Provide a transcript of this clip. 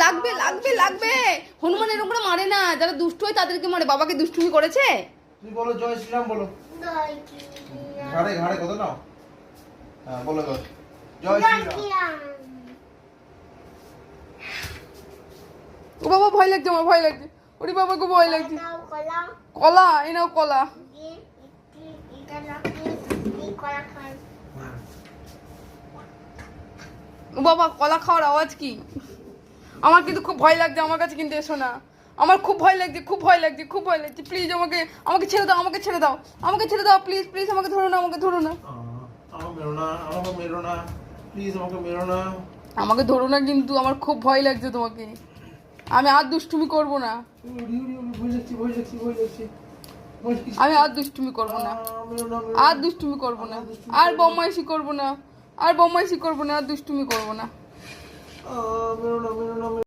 লাগবে লাগবে লাগবে। হনুমান এরকম করে মারে না, যারা দুষ্ট হয় তাদেরকে মারে। বাবাকে দুষ্টুমি করেছে। তুমি বলো জয় শ্রীরাম বলো। ঘাড়ে ঘাড়ে কত নাও। হ্যাঁ বলো এবার জয় শ্রীরাম। ও বাবা ভয় লাগছে, আমার ভয় লাগছে। ওরে বাবা খুব ভয় লাগছে। কলা এই নাও কলা। ও বাবা কলা খাওয়ার আওয়াজ কি? আমার কিন্তু খুব ভয় লাগছে, আমার কাছে কিন্তু এসো না। আমার খুব ভয় লাগছে, খুব ভয় লাগছে, খুব ভয় লাগছে। প্লিজ আমাকে আমাকে ছেড়ে দাও, আমাকে ছেড়ে দাও, আমাকে ছেড়ে দাও প্লিজ প্লিজ। আমাকে ধরো না, আমাকে ধরো না, আমাকে মেরো না, আমাকে মেরো না প্লিজ, আমাকে মেরো না। আমাকে ধরো না কিন্তু। আমার খুব ভয় লাগছে তোমাকে। আমি আর দুষ্টুমি করব না। ভয় লাগছে ভয় লাগছে ভয় লাগছে। আমি আর দুষ্টুমি করব না, আর দুষ্টুমি করব না, আর বদমাইশি করব না, আর বদমাইশি করব না, আর দুষ্টুমি করব না। মেরো না মেরো না।